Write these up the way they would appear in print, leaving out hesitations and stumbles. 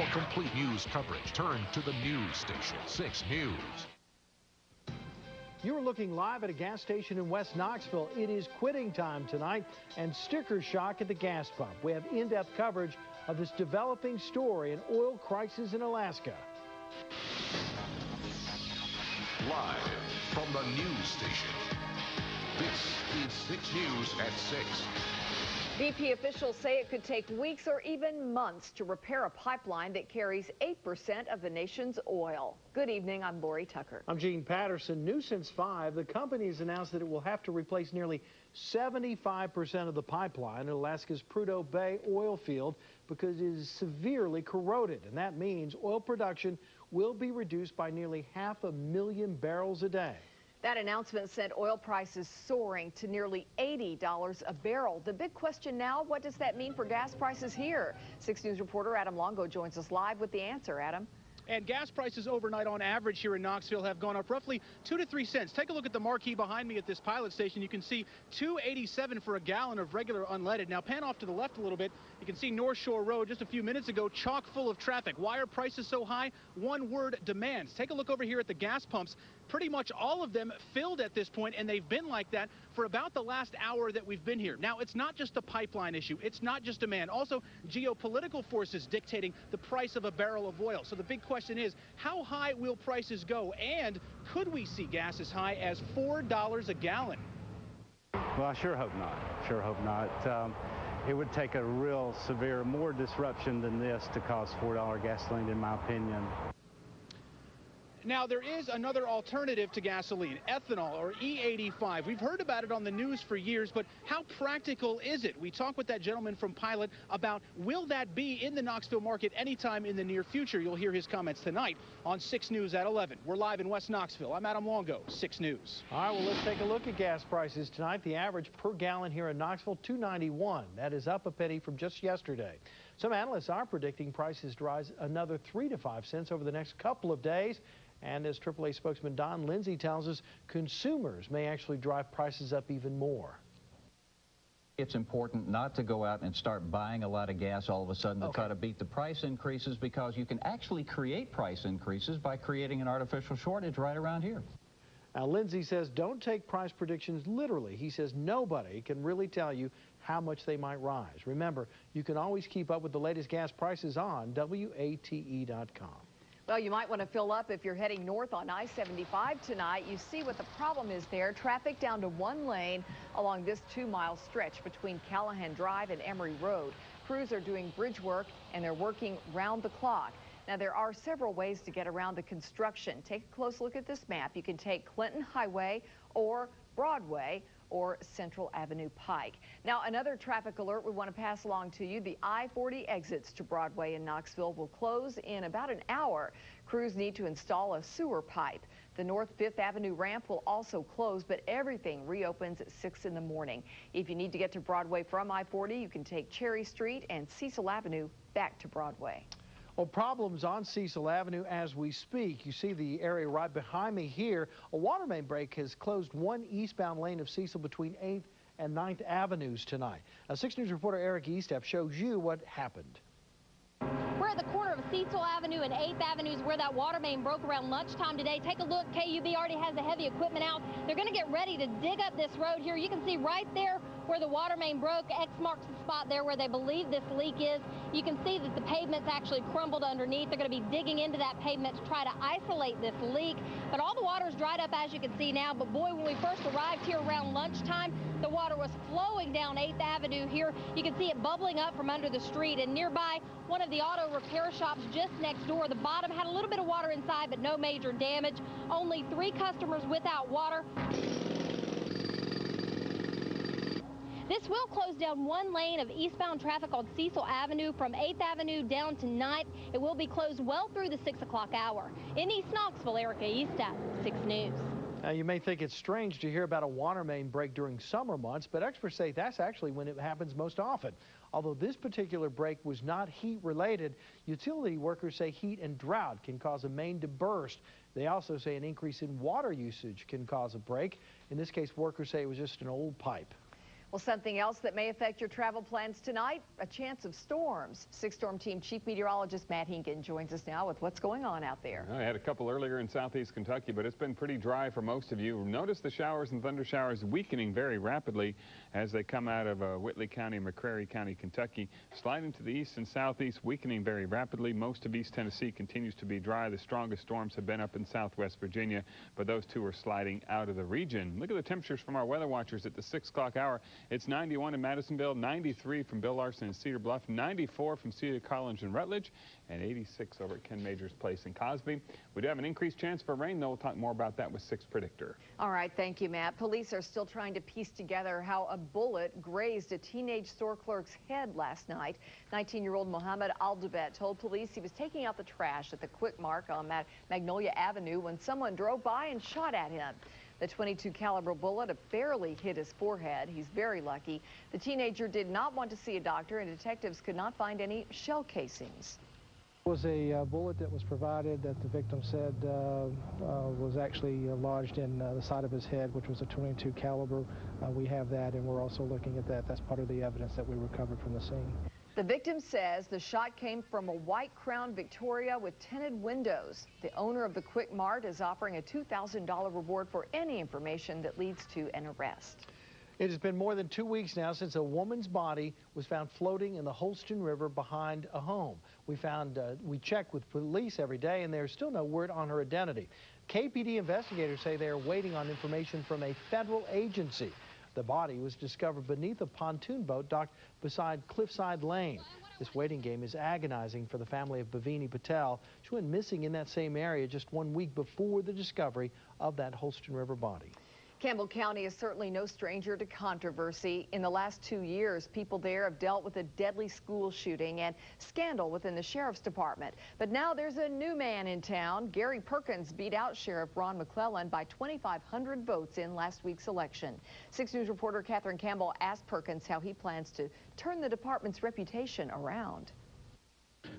For complete news coverage, turn to the news station, 6 News. You are looking live at a gas station in West Knoxville. It is quitting time tonight and sticker shock at the gas pump. We have in-depth coverage of this developing story, an oil crisis in Alaska. Live from the news station, this is 6 News at 6. BP officials say it could take weeks or even months to repair a pipeline that carries 8% of the nation's oil. Good evening, I'm Lori Tucker. I'm Gene Patterson. New since 5, the company has announced that it will have to replace nearly 75% of the pipeline at Alaska's Prudhoe Bay oil field because it is severely corroded. And that means oil production will be reduced by nearly 500,000 barrels a day. That announcement sent oil prices soaring to nearly $80 a barrel. The big question now, what does that mean for gas prices here? 6 News reporter Adam Longo joins us live with the answer. Adam. And gas prices overnight on average here in Knoxville have gone up roughly 2 to 3 cents. Take a look at the marquee behind me at this pilot station. You can see $2.87 for a gallon of regular unleaded. Now pan off to the left a little bit. You can see North Shore Road just a few minutes ago, chock full of traffic. Why are prices so high? One word: demands. Take a look over here at the gas pumps. Pretty much all of them filled at this point, and they've been like that for about the last hour that we've been here. Now, it's not just a pipeline issue. It's not just demand. Also, geopolitical forces dictating the price of a barrel of oil. So the big question is, how high will prices go? And could we see gas as high as $4 a gallon? Well, I sure hope not. Sure hope not. It would take a real severe, more disruption than this to cause $4 gasoline, in my opinion. Now, there is another alternative to gasoline, ethanol, or E85. We've heard about it on the news for years, but how practical is it? We talked with that gentleman from Pilot about will that be in the Knoxville market anytime in the near future. You'll hear his comments tonight on 6 News at 11. We're live in West Knoxville. I'm Adam Longo, 6 News. All right, well, let's take a look at gas prices tonight. The average per gallon here in Knoxville, $2.91. That is up a penny from just yesterday. Some analysts are predicting prices to rise another 3 to 5 cents over the next couple of days. And as AAA spokesman Don Lindsay tells us, consumers may actually drive prices up even more. It's important not to go out and start buying a lot of gas all of a sudden to try to beat the price increases, because you can actually create price increases by creating an artificial shortage right around here. Now, Lindsay says don't take price predictions literally. He says nobody can really tell you how much they might rise. Remember, you can always keep up with the latest gas prices on WATE.com. Well, you might want to fill up if you're heading north on I-75 tonight. You see what the problem is there. Traffic down to one lane along this 2-mile stretch between Callahan Drive and Emory Road. Crews are doing bridge work, and they're working round the clock. Now, there are several ways to get around the construction. Take a close look at this map. You can take Clinton Highway or Broadway or Central Avenue Pike. Now, another traffic alert we want to pass along to you. The I-40 exits to Broadway in Knoxville will close in about an hour. Crews need to install a sewer pipe. The North 5th Avenue ramp will also close, but everything reopens at 6 in the morning. If you need to get to Broadway from I-40, you can take Cherry Street and Cecil Avenue back to Broadway. Well, problems on Cecil Avenue as we speak. You see the area right behind me here. A water main break has closed one eastbound lane of Cecil between 8th and 9th Avenues tonight. Now, 6 News reporter Eric Eastep shows you what happened. We're at the corner of Cecil Avenue and 8th Avenues where that water main broke around lunchtime today. Take a look. KUB already has the heavy equipment out. They're going to get ready to dig up this road here. You can see right there where the water main broke. X marks the spot there where they believe this leak is. You can see that the pavement's actually crumbled underneath. They're going to be digging into that pavement to try to isolate this leak. But all the water's dried up, as you can see now. But boy, when we first arrived here around lunchtime, the water was flowing down 8th Avenue here. You can see it bubbling up from under the street. And nearby, one of the auto repair shops just next door, the bottom had a little bit of water inside, but no major damage. Only 3 customers without water. This will close down one lane of eastbound traffic on Cecil Avenue from 8th Avenue down to 9th. It will be closed well through the 6 o'clock hour. In East Knoxville, Erica Eastep, 6 News. Now, you may think it's strange to hear about a water main break during summer months, but experts say that's actually when it happens most often. Although this particular break was not heat-related, utility workers say heat and drought can cause a main to burst. They also say an increase in water usage can cause a break. In this case, workers say it was just an old pipe. Well, something else that may affect your travel plans tonight, a chance of storms. Six-Storm Team Chief Meteorologist Matt Hinken joins us now with what's going on out there. I had a couple earlier in southeast Kentucky, but it's been pretty dry for most of you. Notice the showers and thunder showers weakening very rapidly as they come out of Whitley County, McCreary County, Kentucky, sliding to the east and southeast, weakening very rapidly. Most of East Tennessee continues to be dry. The strongest storms have been up in southwest Virginia, but those two are sliding out of the region. Look at the temperatures from our weather watchers at the 6 o'clock hour. It's 91 in Madisonville, 93 from Bill Larson and Cedar Bluff, 94 from Cedar College and Rutledge, and 86 over at Ken Majors Place in Cosby. We do have an increased chance for rain, though. We'll talk more about that with 6 Predictor. All right, thank you, Matt. Police are still trying to piece together how a bullet grazed a teenage store clerk's head last night. 19-year-old Mohammed Aldebet told police he was taking out the trash at the Quick Mart on Magnolia Avenue when someone drove by and shot at him. The .22 caliber bullet barely hit his forehead. He's very lucky. The teenager did not want to see a doctor, and detectives could not find any shell casings. It was a bullet that was provided that the victim said was actually lodged in the side of his head, which was a .22 caliber. We have that, and we're also looking at that. That's part of the evidence that we recovered from the scene. The victim says the shot came from a white Crown Victoria with tinted windows. The owner of the Quick Mart is offering a $2,000 reward for any information that leads to an arrest. It has been more than 2 weeks now since a woman's body was found floating in the Holston River behind a home. We check with police every day, and there's still no word on her identity. KPD investigators say they are waiting on information from a federal agency. The body was discovered beneath a pontoon boat docked beside Cliffside Lane. This waiting game is agonizing for the family of Bhavini Patel. She went missing in that same area just 1 week before the discovery of that Holston River body. Campbell County is certainly no stranger to controversy. In the last 2 years, people there have dealt with a deadly school shooting and scandal within the sheriff's department. But now there's a new man in town. Gary Perkins beat out Sheriff Ron McClellan by 2,500 votes in last week's election. 6 News reporter Catherine Campbell asked Perkins how he plans to turn the department's reputation around.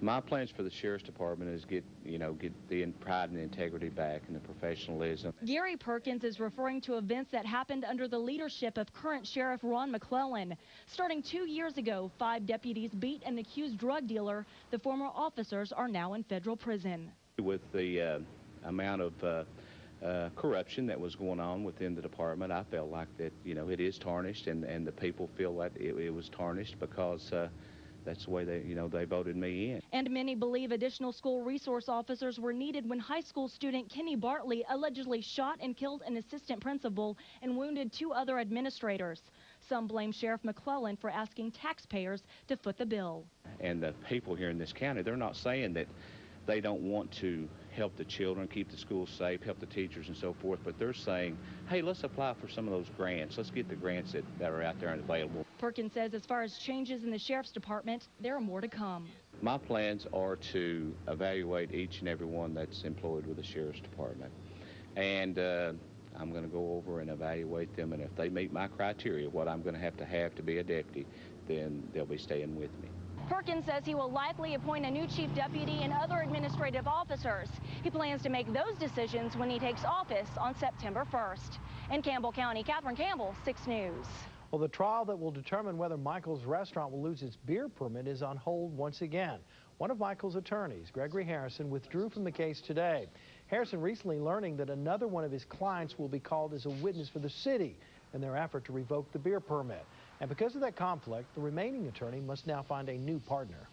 My plans for the Sheriff's Department is get the pride and integrity back and the professionalism. Gary Perkins is referring to events that happened under the leadership of current Sheriff Ron McClellan. Starting 2 years ago, 5 deputies beat an accused drug dealer. The former officers are now in federal prison. With the amount of corruption that was going on within the department, I felt like that, it is tarnished, and the people feel that it was tarnished because that's the way they voted me in. And many believe additional school resource officers were needed when high school student Kenny Bartley allegedly shot and killed an assistant principal and wounded 2 other administrators. Some blame Sheriff McClellan for asking taxpayers to foot the bill. And the people here in this county, they're not saying that they don't want to help the children, keep the schools safe, help the teachers and so forth, but they're saying, hey, let's apply for some of those grants. Let's get the grants that are out there and available. Perkins says as far as changes in the Sheriff's Department, there are more to come. My plans are to evaluate each and every one that's employed with the Sheriff's Department. And I'm going to go over and evaluate them, and if they meet my criteria, what I'm going to have to be a deputy, then they'll be staying with me. Perkins says he will likely appoint a new chief deputy and other administrative officers. He plans to make those decisions when he takes office on September 1st. In Campbell County, Catherine Campbell, 6 News. Well, the trial that will determine whether Michael's restaurant will lose its beer permit is on hold once again. One of Michael's attorneys, Gregory Harrison, withdrew from the case today. Harrison recently learning that another one of his clients will be called as a witness for the city in their effort to revoke the beer permit. And because of that conflict, the remaining attorney must now find a new partner.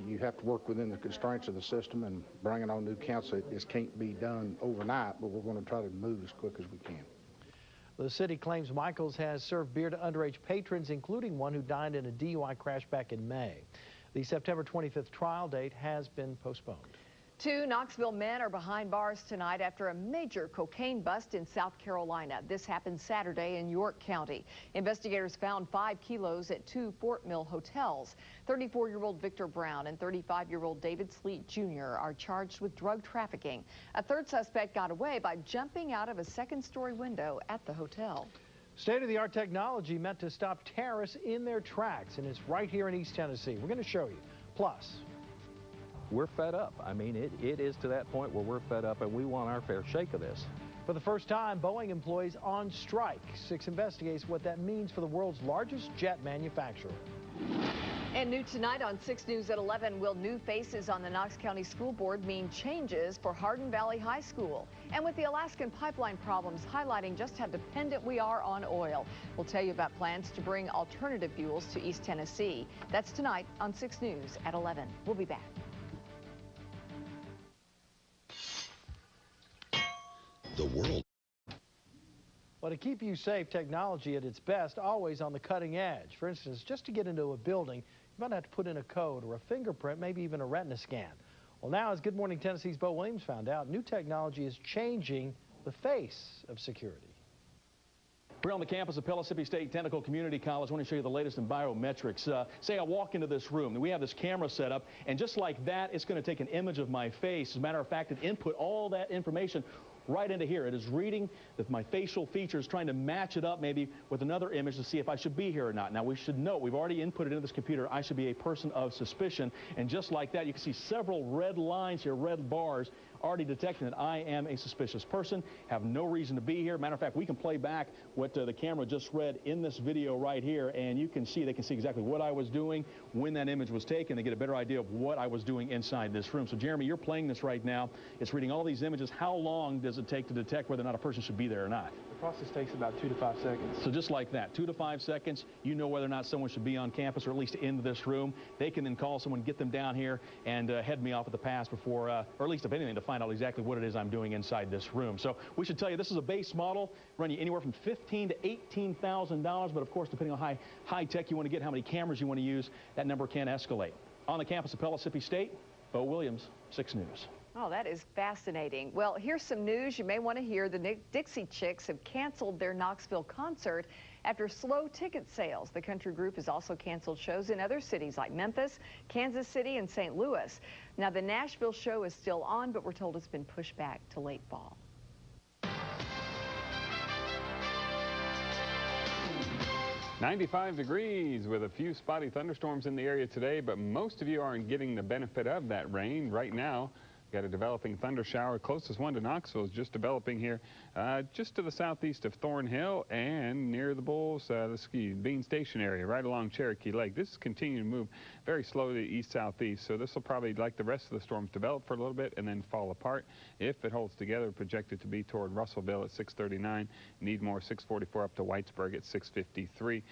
You have to work within the constraints of the system, and bringing on new counsel, this can't be done overnight, but we're going to try to move as quick as we can. The city claims Michael's has served beer to underage patrons, including one who died in a DUI crash back in May. The September 25th trial date has been postponed. 2 Knoxville men are behind bars tonight after a major cocaine bust in South Carolina. This happened Saturday in York County. Investigators found 5 kilos at 2 Fort Mill hotels. 34-year-old Victor Brown and 35-year-old David Sleet Jr. are charged with drug trafficking. A third suspect got away by jumping out of a second-story window at the hotel. State-of-the-art technology meant to stop terrorists in their tracks, and it's right here in East Tennessee. We're going to show you. Plus, we're fed up. I mean, it is to that point where we're fed up, and we want our fair shake of this. For the first time, Boeing employees on strike. 6 investigates what that means for the world's largest jet manufacturer. And new tonight on 6 News at 11, will new faces on the Knox County School Board mean changes for Hardin Valley High School? And with the Alaskan pipeline problems highlighting just how dependent we are on oil, we'll tell you about plans to bring alternative fuels to East Tennessee. That's tonight on 6 News at 11. We'll be back. The world. Well, to keep you safe, technology at its best, always on the cutting edge. For instance, just to get into a building, you might have to put in a code or a fingerprint, maybe even a retina scan. Well, now, as Good Morning Tennessee's Bo Williams found out, new technology is changing the face of security. We're on the campus of Pellissippi State Technical Community College. I want to show you the latest in biometrics. Say I walk into this room, we have this camera set up, and just like that, it's going to take an image of my face. As a matter of fact, it input all that information right into here. It is reading my facial features, trying to match it up maybe with another image to see if I should be here or not. Now, we should note, we've already inputted into this computer, I should be a person of suspicion. And just like that, you can see several red lines here, red bars, already detecting that I am a suspicious person, have no reason to be here. Matter of fact, we can play back what the camera just read in this video right here, and you can see, they can see exactly what I was doing when that image was taken. They get a better idea of what I was doing inside this room. So, Jeremy, you're playing this right now. It's reading all these images. How long does it take to detect whether or not a person should be there or not? The process takes about 2 to 5 seconds. So just like that, 2 to 5 seconds, you know whether or not someone should be on campus or at least in this room. They can then call someone, get them down here, and head me off at the pass before, or at least if anything, to find out exactly what it is I'm doing inside this room. So we should tell you, this is a base model, run you anywhere from $15,000 to $18,000, but of course, depending on how high tech you want to get, how many cameras you want to use, that number can escalate. On the campus of Pellissippi State, Bo Williams, 6 News. Oh, that is fascinating. Well, here's some news you may want to hear. The Dixie Chicks have canceled their Knoxville concert after slow ticket sales. The country group has also canceled shows in other cities like Memphis, Kansas City, and St. Louis. Now, the Nashville show is still on, but we're told it's been pushed back to late fall. 95 degrees with a few spotty thunderstorms in the area today, but most of you aren't getting the benefit of that rain right now. Got a developing thunder shower. Closest one to Knoxville is just developing here just to the southeast of Thornhill and near the Bulls, Bean Station area, right along Cherokee Lake. This is continuing to move very slowly east-southeast, so this will probably, like the rest of the storms, develop for a little bit and then fall apart. If it holds together, projected to be toward Russellville at 639, Needmore 644 up to Whitesburg at 653,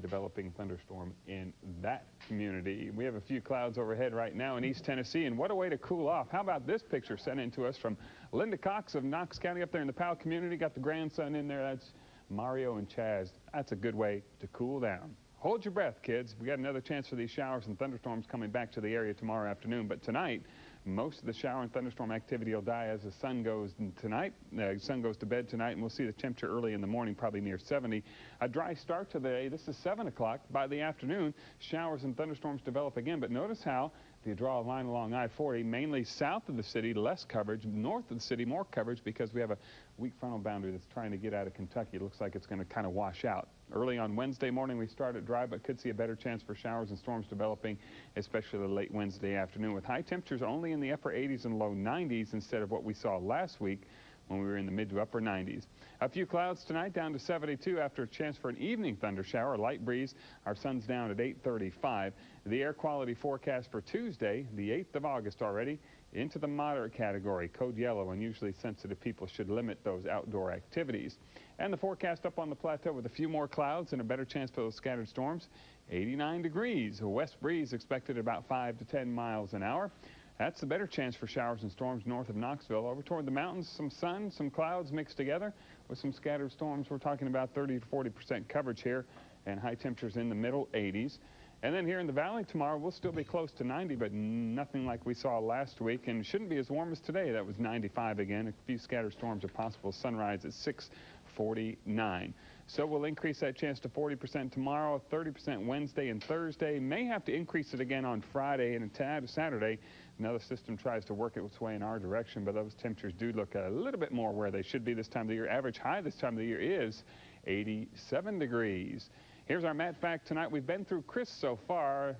developing thunderstorm in that community. We have a few clouds overhead right now in East Tennessee, and what a way to cool off. How about this picture sent in to us from Linda Cox of Knox County up there in the Powell community? Got the grandson in there. That's Mario and Chaz. That's a good way to cool down. Hold your breath, kids. We got another chance for these showers and thunderstorms coming back to the area tomorrow afternoon, but tonight most of the shower and thunderstorm activity will die as the sun goes tonight. Sun goes to bed tonight, and we'll see the temperature early in the morning, probably near 70. A dry start to the day. This is 7 o'clock. By the afternoon, showers and thunderstorms develop again, but notice how if you draw a line along I-40, mainly south of the city, less coverage. North of the city, more coverage because we have a weak frontal boundary that's trying to get out of Kentucky. It looks like it's going to kind of wash out. Early on Wednesday morning, we started dry, but could see a better chance for showers and storms developing, especially the late Wednesday afternoon, with high temperatures only in the upper 80s and low 90s instead of what we saw last week when we were in the mid to upper 90s. A few clouds tonight, down to 72 after a chance for an evening thunder shower, a light breeze. Our sun's down at 8:35. The air quality forecast for Tuesday, the 8th of August already, into the moderate category, code yellow. Unusually sensitive people should limit those outdoor activities. And the forecast up on the plateau with a few more clouds and a better chance for those scattered storms. 89 degrees, a west breeze expected at about 5 to 10 miles an hour. That's the better chance for showers and storms north of Knoxville. Over toward the mountains, some sun, some clouds mixed together with some scattered storms. We're talking about 30 to 40% coverage here and high temperatures in the middle 80s. And then here in the valley tomorrow, we'll still be close to 90, but nothing like we saw last week, and shouldn't be as warm as today. That was 95 again. A few scattered storms are possible. Sunrise at 6:49. So we'll increase that chance to 40% tomorrow, 30% Wednesday and Thursday. May have to increase it again on Friday and Saturday. Another system tries to work its way in our direction, but those temperatures do look a little bit more where they should be this time of the year. Average high this time of the year is 87 degrees. Here's our Matt Fact tonight. We've been through Chris so far.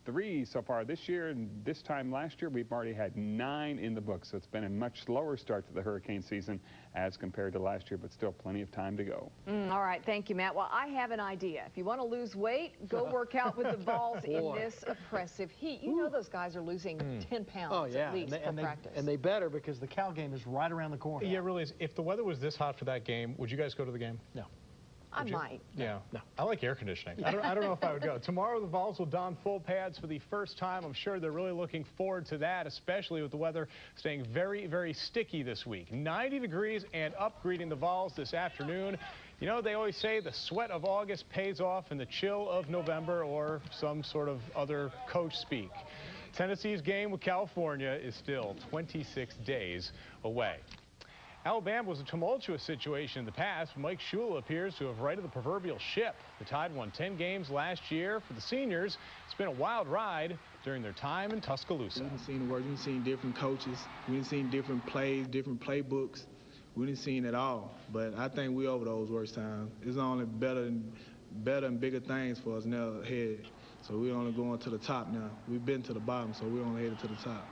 3 so far this year, and this time last year we've already had 9 in the book, so it's been a much slower start to the hurricane season as compared to last year, but still plenty of time to go. All right, thank you, Matt. Well, I have an idea. If you want to lose weight, go work out with the Vols in this oppressive heat. You know those guys are losing 10 pounds at least for practice. And they better, because the Cal game is right around the corner. Yeah, it really is. If the weather was this hot for that game, would you guys go to the game? No. I might. Yeah. No. I like air conditioning. I don't know if I would go. Tomorrow the Vols will don full pads for the first time. I'm sure they're really looking forward to that, especially with the weather staying very, very sticky this week. 90 degrees and up, greeting the Vols this afternoon. You know, they always say the sweat of August pays off in the chill of November, or some sort of other coach speak. Tennessee's game with California is still 26 days away. Alabama was a tumultuous situation in the past. Mike Shula appears to have righted the proverbial ship. The Tide won 10 games last year. For the seniors, it's been a wild ride during their time in Tuscaloosa. We didn't see the work. We didn't see different coaches. We didn't see different plays, different playbooks. We didn't see it all. But I think we over those worst times. It's only better and bigger things for us now ahead. So we're only going to the top now. We've been to the bottom, so we're only headed to the top.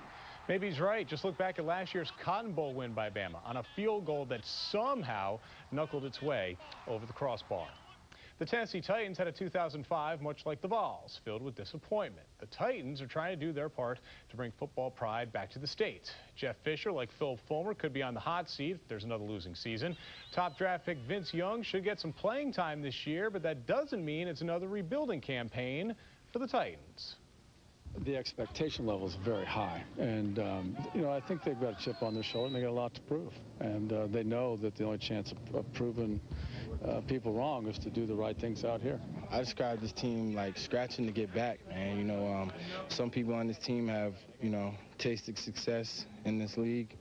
Maybe he's right. Just look back at last year's Cotton Bowl win by Bama on a field goal that somehow knuckled its way over the crossbar. The Tennessee Titans had a 2005 much like the Vols, filled with disappointment. The Titans are trying to do their part to bring football pride back to the state. Jeff Fisher, like Phil Fulmer, could be on the hot seat if there's another losing season. Top draft pick Vince Young should get some playing time this year, but that doesn't mean it's another rebuilding campaign for the Titans. The expectation level is very high, and you know, I think they've got a chip on their shoulder and they got a lot to prove, and they know that the only chance of proving people wrong is to do the right things out here. I describe this team like scratching to get back, and you know, some people on this team have, you know, tasted success in this league,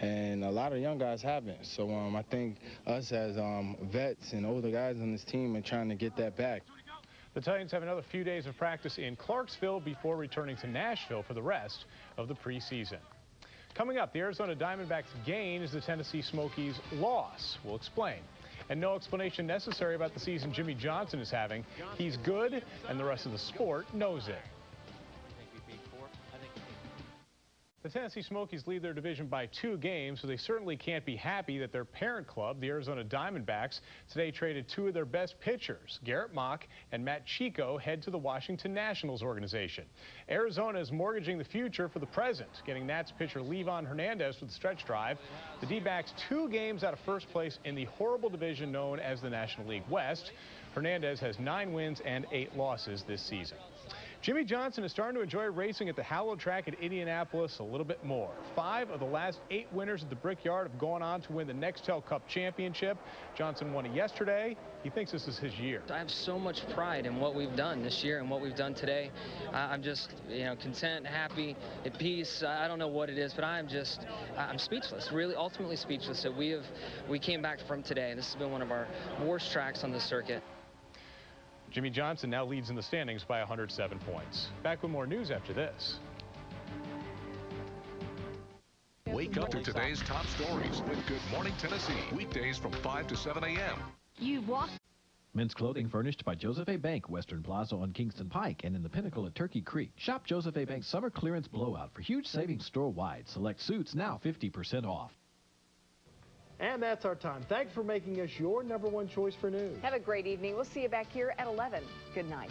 and a lot of young guys haven't. So I think us as vets and older guys on this team are trying to get that back. The Titans have another few days of practice in Clarksville before returning to Nashville for the rest of the preseason. Coming up, the Arizona Diamondbacks' gain is the Tennessee Smokies' loss. We'll explain. And no explanation necessary about the season Jimmy Johnson is having. He's good, and the rest of the sport knows it. The Tennessee Smokies lead their division by 2 games, so they certainly can't be happy that their parent club, the Arizona Diamondbacks, today traded 2 of their best pitchers. Garrett Mock and Matt Chico head to the Washington Nationals organization. Arizona is mortgaging the future for the present, getting Nats pitcher Livan Hernandez with the stretch drive. The D-backs 2 games out of first place in the horrible division known as the National League West. Hernandez has 9 wins and 8 losses this season. Jimmy Johnson is starting to enjoy racing at the hallowed track at Indianapolis a little bit more. 5 of the last 8 winners at the Brickyard have gone on to win the Nextel Cup Championship. Johnson won it yesterday. He thinks this is his year. I have so much pride in what we've done this year and what we've done today. I'm just, you know, content, happy, at peace. I don't know what it is, but I'm speechless, really ultimately speechless that we came back from today. This has been one of our worst tracks on the circuit. Jimmy Johnson now leads in the standings by 107 points. Back with more news after this. Wake up to today's top stories with Good Morning Tennessee. Weekdays from 5 to 7 a.m. You walk. Men's clothing furnished by Joseph A. Bank, Western Plaza on Kingston Pike, and in the Pinnacle at Turkey Creek. Shop Joseph A. Bank's summer clearance blowout for huge savings store-wide. Select suits now 50% off. And that's our time. Thanks for making us your #1 choice for news. Have a great evening. We'll see you back here at 11. Good night.